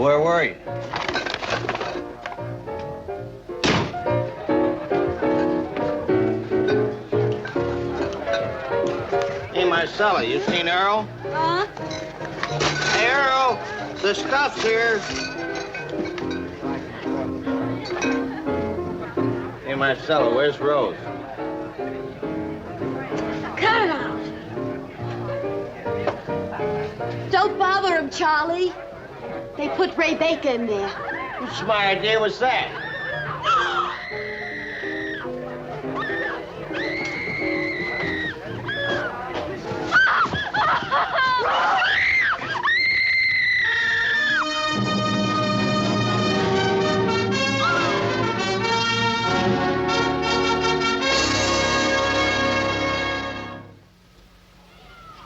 So where were you? Hey, Marcella, you seen Earl? Huh? Hey, Earl, the stuff's here. Hey, Marcella, where's Rose? Cut it out. Don't bother him, Charlie. They put Ray Baker in there. Whose smart idea was that?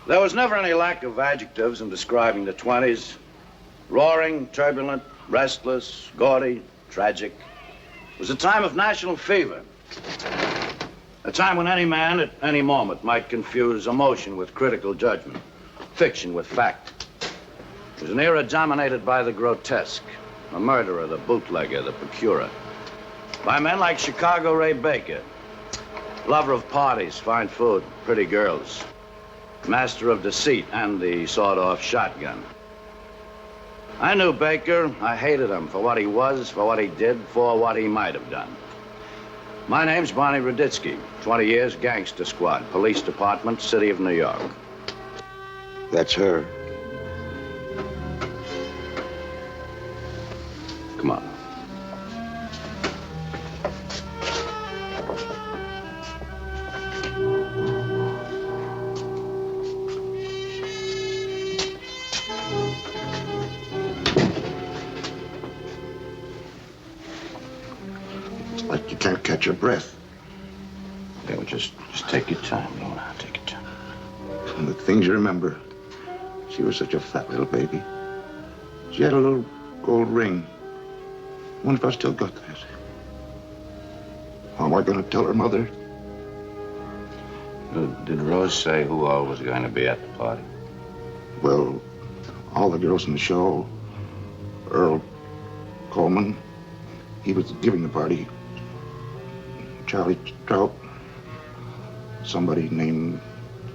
There was never any lack of adjectives in describing the 20s. Roaring, turbulent, restless, gaudy, tragic. It was a time of national fever. A time when any man at any moment might confuse emotion with critical judgment, fiction with fact. It was an era dominated by the grotesque, the murderer, the bootlegger, the procurer. By men like Chicago Ray Baker, lover of parties, fine food, pretty girls. Master of deceit and the sawed-off shotgun. I knew Baker. I hated him for what he was, for what he did, for what he might have done. My name's Barney Raditsky. 20 years, gangster squad, police department, city of New York. That's her. Come on. Like you can't catch your breath. Yeah, well, just take your time, Lorna. Take your time. And the things you remember. She was such a fat little baby. She had a little gold ring. I wonder if I still got that. How am I going to tell her mother? Did Rose say who all was going to be at the party? Well, all the girls in the show. Earl Coleman, he was giving the party. Charlie Trout, somebody named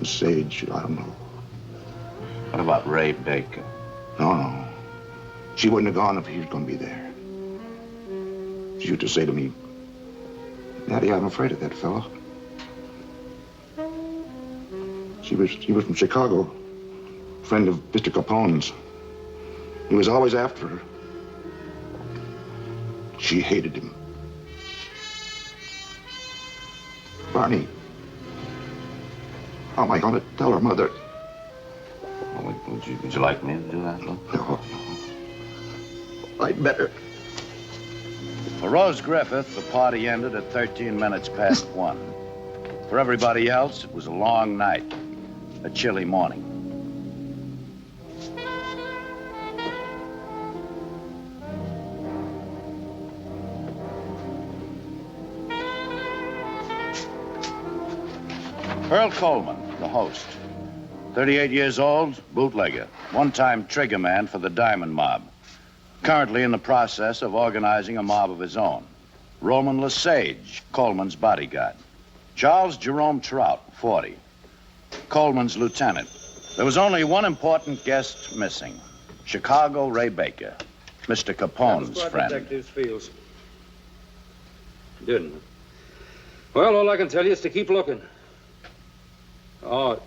Sage, I don't know. What about Ray Baker? No. She wouldn't have gone if he was going to be there. She used to say to me, Daddy, I'm afraid of that fellow. He was from Chicago, friend of Mr. Capone's. He was always after her. She hated him. Barney, how am I going to tell her mother? Well, would you like me to do that, Lou? No. I'd better. For Rose Griffith, the party ended at 13 minutes past 1. For everybody else, it was a long night, a chilly morning. Earl Coleman, the host. 38 years old, bootlegger, one-time trigger man for the Diamond Mob. Currently in the process of organizing a mob of his own. Roman Lesage, Coleman's bodyguard. Charles Jerome Trout, 40. Coleman's lieutenant. There was only one important guest missing. Chicago Ray Baker, Mr. Capone's friend. Detectives feels. Didn't. Well, all I can tell you is to keep looking. Oh,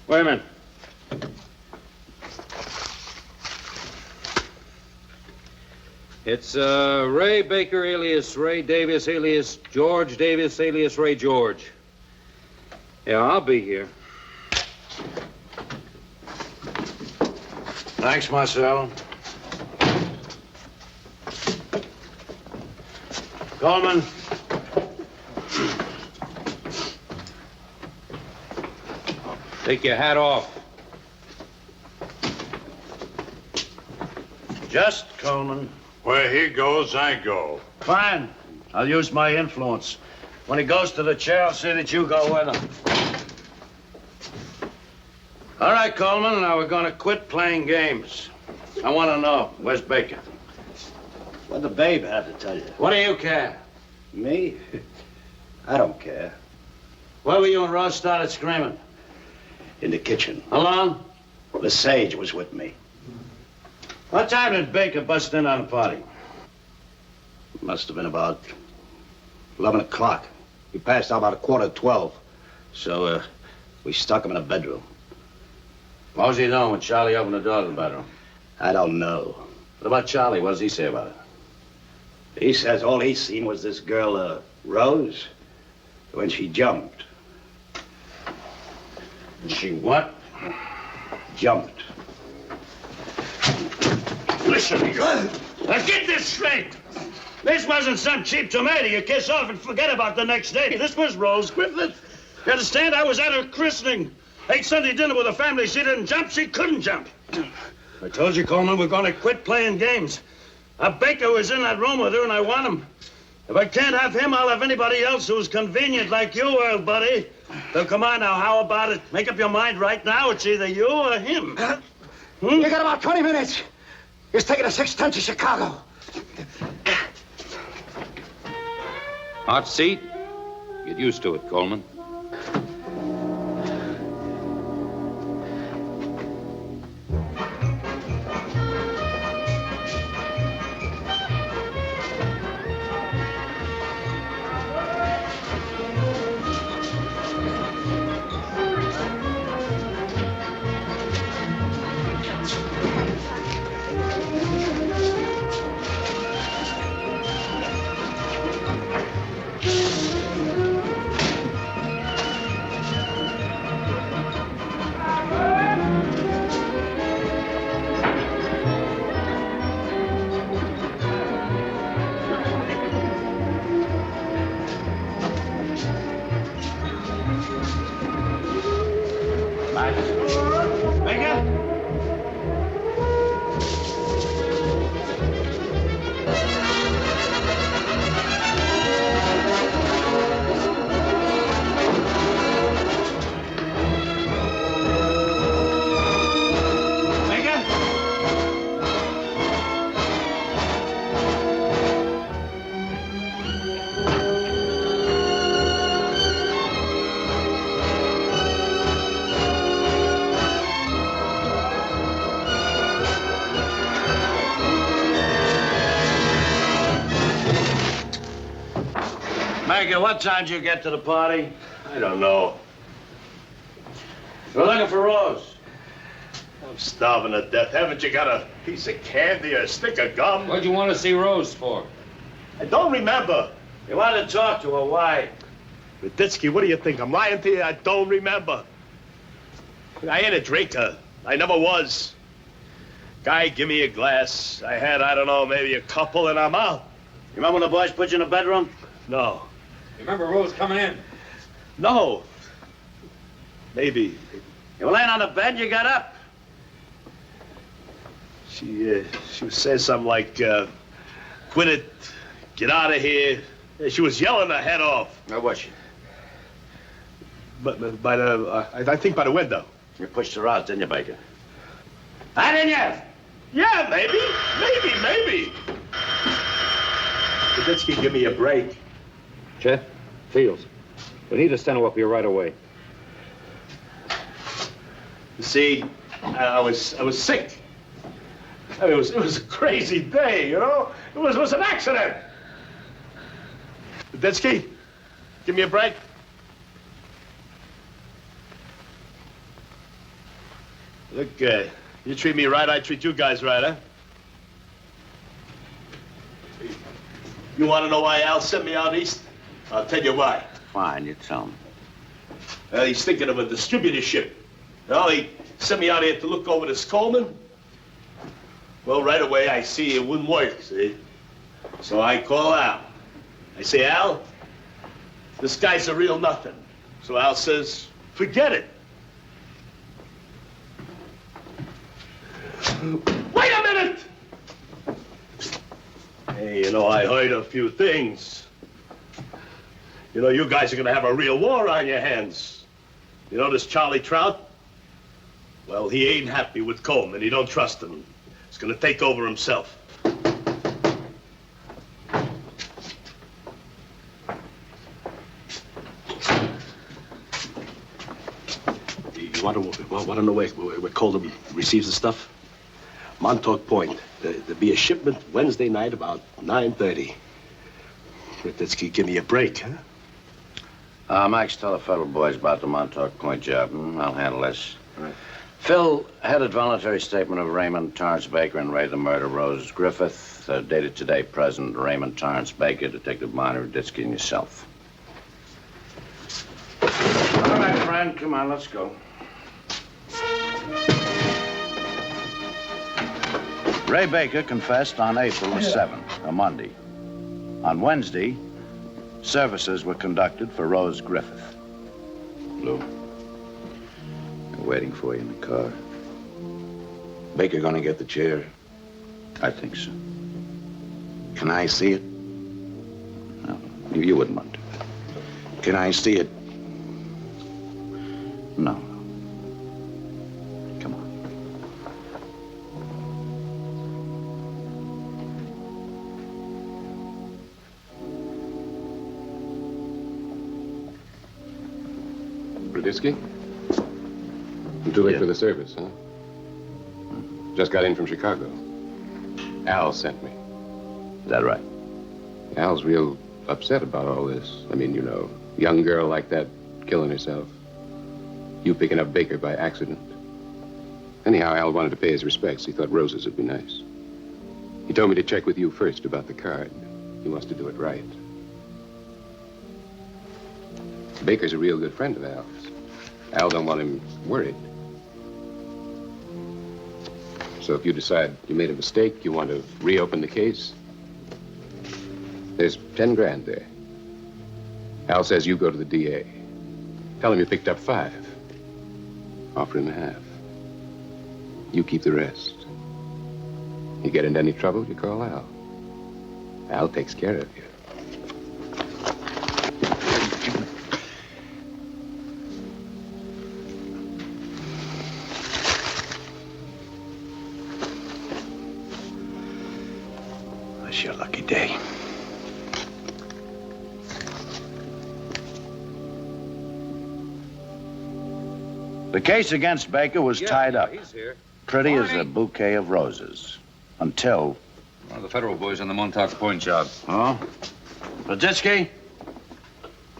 wait a minute. It's Ray Baker alias Ray Davis alias George Davis alias Ray George. Yeah, I'll be here. Thanks, Marcel. Coleman. Take your hat off. Just Coleman. Where he goes, I go. Fine. I'll use my influence. When he goes to the chair, I'll see that you go with him. All right, Coleman, now we're going to quit playing games. I want to know, where's Baker? What the babe have to tell you? What do you care? Me? I don't care. Where were you and Rose started screaming? In the kitchen. Alone? The sage was with me. What time did Baker bust in on the party? Must have been about 11 o'clock. He passed out about 11:15. So, we stuck him in a bedroom. What was he doing when Charlie opened the door to the bedroom? I don't know. What about Charlie? What does he say about it? He says all he seen was this girl, Rose, when she jumped. She what? Jumped. Listen to you. Now get this straight. This wasn't some cheap tomato you kiss off and forget about the next day. This was Rose Griffith. You understand? I was at her christening. Ate Sunday dinner with the family. She didn't jump. She couldn't jump. I told you, Coleman, we're going to quit playing games. Baker was in that room with her, and I want him. If I can't have him, I'll have anybody else who's convenient like you were, buddy. So come on now, how about it? Make up your mind right now. It's either you or him. You got about 20 minutes. He's taking a 610 to Chicago. Hot seat? Get used to it, Coleman. Baker, what time did you get to the party? I don't know. We're looking for Rose. I'm starving to death. Haven't you got a piece of candy or a stick of gum? What'd you want to see Rose for? I don't remember. You wanted to talk to her, why? Raditsky, what do you think? I'm lying to you? I don't remember. I ain't a drinker. I never was. Guy, give me a glass. I had, I don't know, maybe a couple and I'm out. You remember when the boys put you in the bedroom? No. You remember Rose coming in? No. Maybe. You were laying on the bed, you got up. She was saying something like, quit it, get out of here. She was yelling her head off. Where was she? But by the, I think by the window. You pushed her out, didn't you, Baker? I didn't you? Yeah, maybe. Raditsky, give me a break. Chet? Fields. We need a steno up here right away. You see, I was sick. I mean, it was a crazy day, you know? It was an accident. Raditsky, give me a break. Look, you treat me right, I treat you guys right, huh? You want to know why Al sent me out east? I'll tell you why. Fine, you tell me. He's thinking of a distributorship. Well, he sent me out here to look over this Coleman. Well, right away, I see it wouldn't work, see? So I call Al. I say, Al, this guy's a real nothing. So Al says, forget it. Wait a minute! Hey, you know, I heard a few things. You know, you guys are gonna have a real war on your hands. You know this Charlie Trout? Well, he ain't happy with Coleman. He don't trust him. He's gonna take over himself. You want to know where Coleman receives the stuff? Montauk Point. There'll be a shipment Wednesday night about 9:30. Raditsky, give me a break, huh? Max, tell the federal boys about the Montauk Point job. I'll handle this. Right. Phil, headed voluntary statement of Raymond Torrance Baker and Ray the murder, Rose Griffith, dated today, present, Raymond Torrance Baker, Detective Minor, Raditsky, and yourself. All right, friend, come on, let's go. Ray Baker confessed on April the 7th, a Monday. On Wednesday, services were conducted for Rose Griffith. Lou, we're waiting for you in the car. Baker gonna get the chair? I think so. Can I see it? No, you wouldn't want to. Can I see it? No. Come on. Raditsky? I'm too late for the service, huh? Just got in from Chicago. Al sent me. Is that right? Al's real upset about all this. I mean, you know, young girl like that killing herself. You picking up Baker by accident. Anyhow, Al wanted to pay his respects. He thought roses would be nice. He told me to check with you first about the card. He wants to do it right. Baker's a real good friend of Al's. Al don't want him worried. So if you decide you made a mistake, you want to reopen the case, there's 10 grand there. Al says you go to the DA. Tell him you picked up 5. Offer him half. You keep the rest. You get into any trouble, you call Al. Al takes care of you. That's your lucky day. The case against Baker was tied up. He's here. Pretty as a bouquet of roses. Until... One of the federal boys on the Montauk Point job. Oh? Raditsky?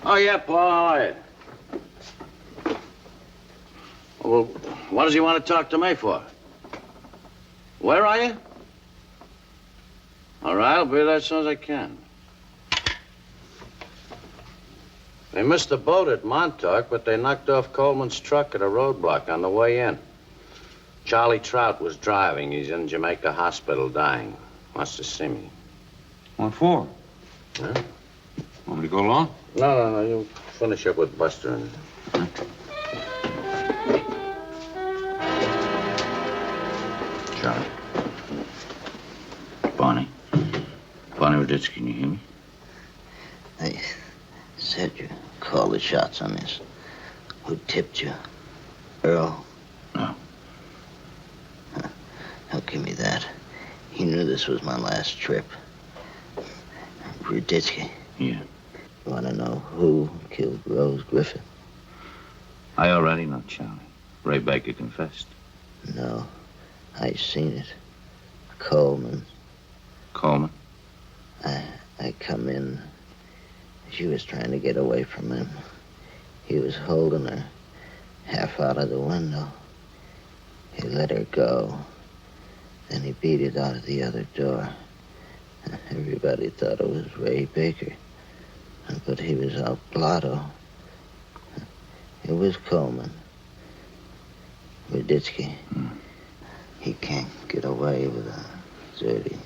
Oh, yeah, Paul, how are you? Well, what does he want to talk to me for? Where are you? All right, I'll be there as soon as I can. They missed the boat at Montauk, but they knocked off Coleman's truck at a roadblock on the way in. Charlie Trout was driving. He's in Jamaica Hospital dying. Wants to see me. What for? Huh? Want me to go along? No. You finish up with Buster and... Charlie. Bonnie. Bonnie Raditsky, can you hear me? They said you called the shots on this. Who tipped you? Earl? No. Don't give me that. He knew this was my last trip. Raditsky. Yeah. You want to know who killed Rose Griffith? I already know, Charlie. Ray Baker confessed. No. I seen it. Coleman. Coleman? I come in. She was trying to get away from him. He was holding her half out of the window. He let her go. Then he beat it out of the other door. Everybody thought it was Ray Baker. But he was out blotto. It was Coleman. Raditsky. He can't get away with a dirty.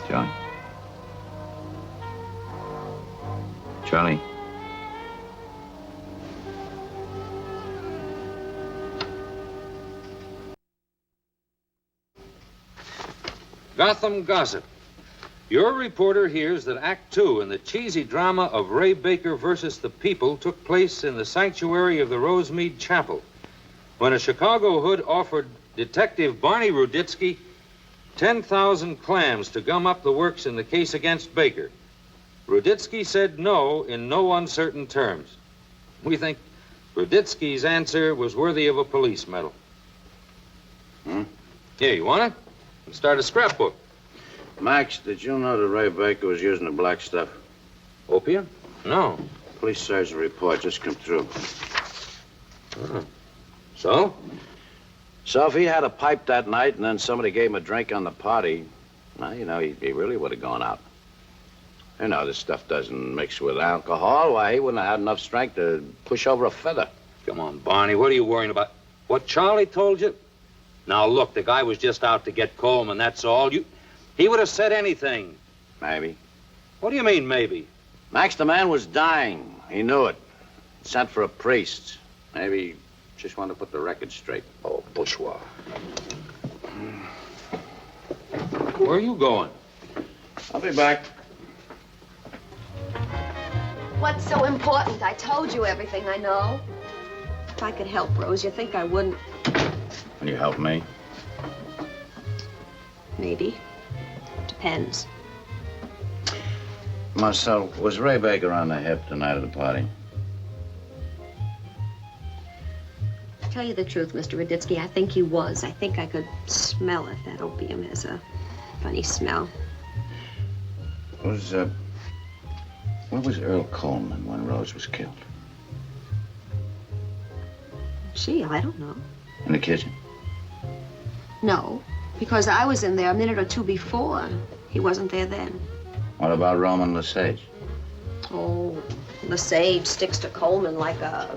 Charlie? Charlie? Gotham Gossip. Your reporter hears that Act 2 in the cheesy drama of Ray Baker versus the People took place in the sanctuary of the Rosemead Chapel. when a Chicago hood offered Detective Barney Ruditsky 10,000 clams to gum up the works in the case against Baker. Ruditsky said no in no uncertain terms. We think Ruditsky's answer was worthy of a police medal. Here, you want it? Let's start a scrapbook. Max, did you know that Ray Baker was using the black stuff? Opium? No. Police sergeant report just come through. So? So if he had a pipe that night and then somebody gave him a drink on the party, well, you know, he really would have gone out. You know, this stuff doesn't mix with alcohol. Why, he wouldn't have had enough strength to push over a feather. Come on, Barney, what are you worrying about? What Charlie told you? Now, look, the guy was just out to get Coleman, that's all. He would have said anything. Maybe. What do you mean, maybe? Max, the man was dying. He knew it. Sent for a priest. Maybe just wanted to put the record straight. Oh, bourgeois. Where are you going? I'll be back. What's so important? I told you everything I know. If I could help Rose, you think I wouldn't? Can you help me? Maybe. Depends. Marcel, was Ray Baker on the hip the night of the party? To tell you the truth, Mr. Ruditsky, I think he was. I think I could smell it. That opium has a funny smell. Where was Earl Coleman when Rose was killed? Gee, I don't know. In the kitchen? No, because I was in there a minute or two before. He wasn't there then. What about Roman Lesage? Oh, Lesage sticks to Coleman like a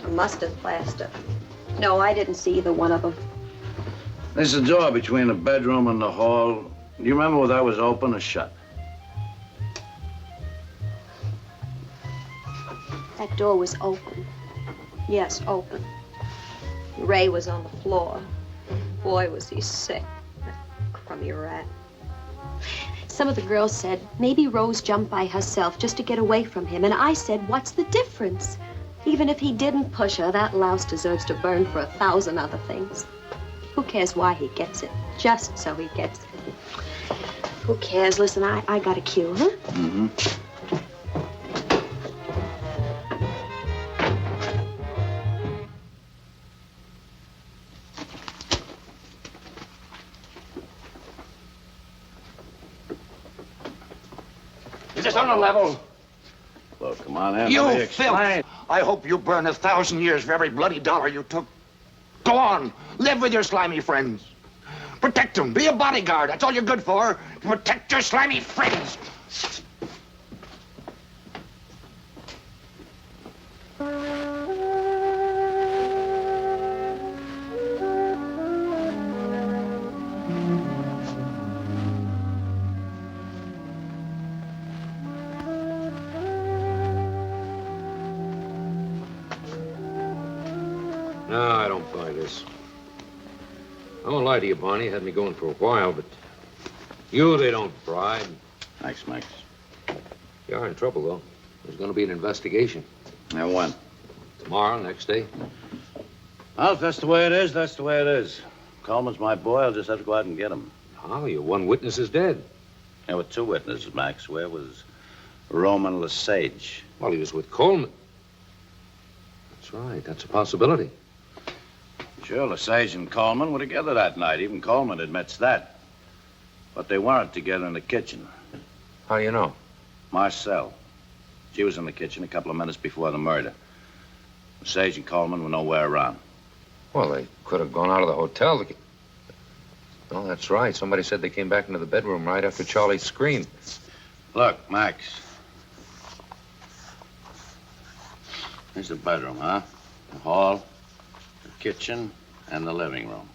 mustard plaster. No, I didn't see either one of them. There's a door between the bedroom and the hall. Do you remember whether that was open or shut? That door was open. Yes, open. Ray was on the floor. Boy, was he sick. That crummy rat. Some of the girls said maybe Rose jumped by herself just to get away from him. And I said, what's the difference? Even if he didn't push her, that louse deserves to burn for 1,000 other things. Who cares why he gets it? Just so he gets it. Who cares? Listen, I got a cue, huh? Mm-hmm. Is this on a level? Well, come on in. You Let me filth! explain. I hope you burn 1,000 years for every bloody dollar you took. Go on. Live with your slimy friends. Protect them. Be a bodyguard. That's all you're good for. Protect your slimy friends. No, I don't buy this. I won't lie to you, Barney. Had me going for a while, but you, they don't bribe. Thanks, Max. You are in trouble, though. There's going to be an investigation. And when? Tomorrow, next day. Well, if that's the way it is, that's the way it is. Coleman's my boy. I'll just have to go out and get him. Oh, your one witness is dead. There were 2 witnesses, Max. Where was Roman Lesage? Well, he was with Coleman. That's right. That's a possibility. Sure, Lesage and Coleman were together that night. Even Coleman admits that. But they weren't together in the kitchen. How do you know? Marcel. She was in the kitchen a couple of minutes before the murder. Lesage and Coleman were nowhere around. Well, they could have gone out of the hotel. Oh, that's right. Somebody said they came back into the bedroom right after Charlie screamed. Look, Max. Here's the bedroom, huh? The hall, the kitchen, and the living room.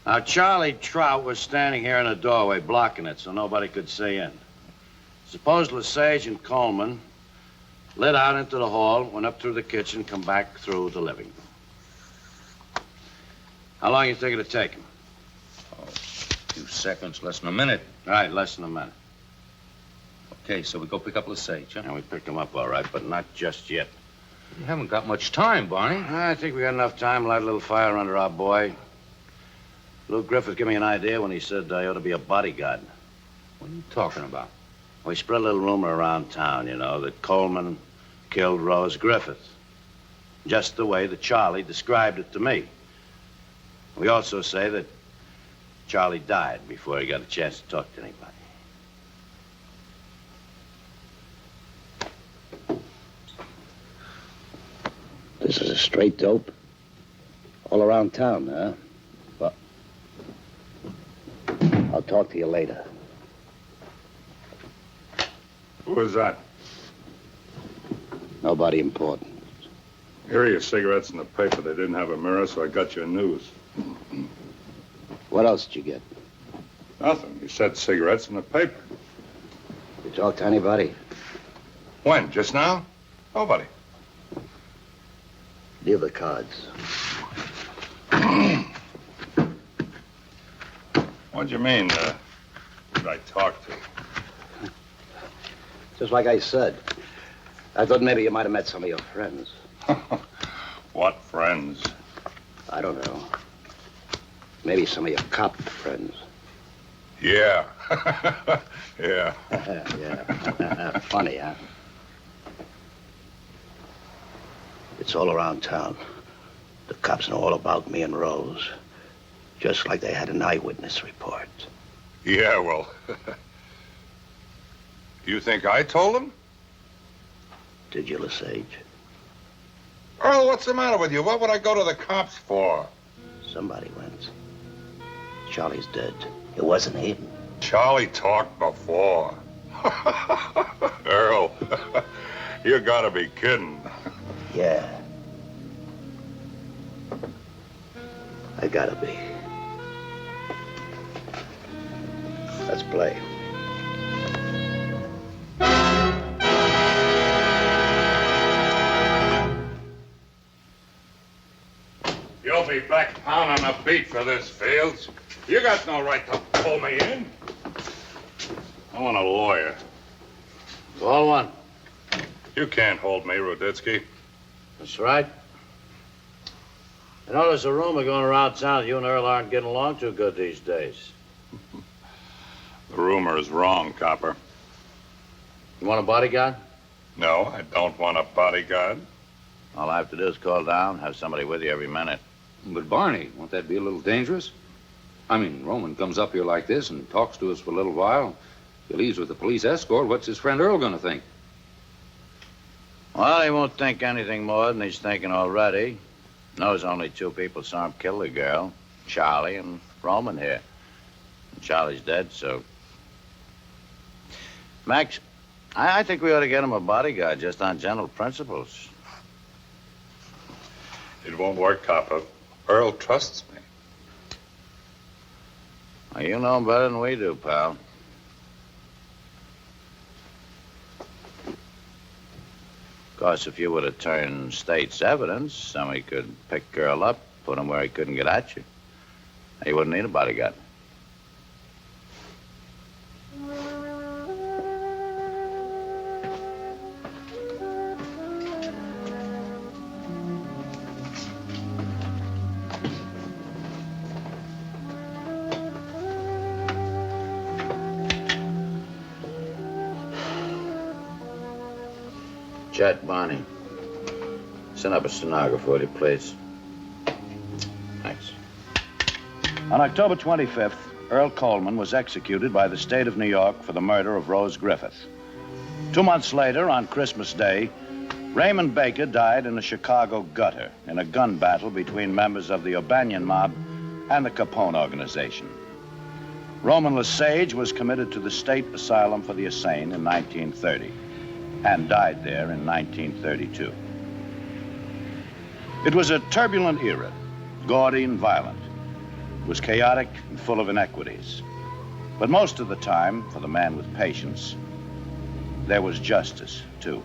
Now, Charlie Trout was standing here in the doorway, blocking it so nobody could see in. Suppose Lesage and Coleman lit out into the hall, went up through the kitchen, come back through the living room. How long you think it'd take him? Oh, a few seconds, less than a minute. All right, less than a minute. Okay, so we go pick up Lesage, huh? And we picked him up all right, but not just yet. You haven't got much time, Barney. I think we got enough time to light a little fire under our boy. Lou Griffith gave me an idea when he said I ought to be a bodyguard. What are you talking about? We spread a little rumor around town, you know, that Coleman killed Rose Griffith. Just the way that Charlie described it to me. We also say that Charlie died before he got a chance to talk to anybody. This is a straight dope? All around town, huh? Well, I'll talk to you later. Who was that? Nobody important. Here are your cigarettes in the paper. They didn't have a mirror, so I got your news. What else did you get? Nothing. You said cigarettes in the paper. You talk to anybody? When? Just now? Nobody. Deal the cards. What do you mean, did I talk to? Just like I said. I thought maybe you might have met some of your friends. What friends? I don't know. Maybe some of your cop friends. Yeah. Yeah. Yeah. Funny, huh? It's all around town. The cops know all about me and Rose. Just like they had an eyewitness report. Yeah, well. You think I told them? Did you, Lesage? Earl, what's the matter with you? What would I go to the cops for? Somebody went. Charlie's dead. It wasn't him. Charlie talked before. Earl, you gotta be kidding. Yeah. I gotta be. Let's play. You'll be back pounding a beat for this, Fields. You got no right to pull me in. I want a lawyer. Call one. You can't hold me, Ruditsky. That's right. You know, there's a rumor going around town that you and Earl aren't getting along too good these days. The rumor is wrong, Copper. You want a bodyguard? No, I don't want a bodyguard. All I have to do is call down, have somebody with you every minute. But, Barney, won't that be a little dangerous? I mean, Roman comes up here like this and talks to us for a little while. If he leaves with a police escort, what's his friend Earl going to think? Well, he won't think anything more than he's thinking already. Knows only two people saw him kill the girl, Charlie and Roman here. And Charlie's dead, so... Max, I think we ought to get him a bodyguard just on general principles. It won't work, Copper. Earl trusts me. Well, you know him better than we do, pal. Of course, if you were to turn state's evidence, then we could pick Earl up, put him where he couldn't get at you. He wouldn't need a bodyguard. Chet, Barney. Send up a stenographer, will you, please? Thanks. On October 25th, Earl Coleman was executed by the state of New York for the murder of Rose Griffith. 2 months later, on Christmas Day, Raymond Baker died in a Chicago gutter in a gun battle between members of the O'Banion mob and the Capone organization. Roman Lesage was committed to the State Asylum for the Insane in 1930 and died there in 1932. It was a turbulent era, gaudy and violent. It was chaotic and full of inequities. But most of the time, for the man with patience, there was justice, too.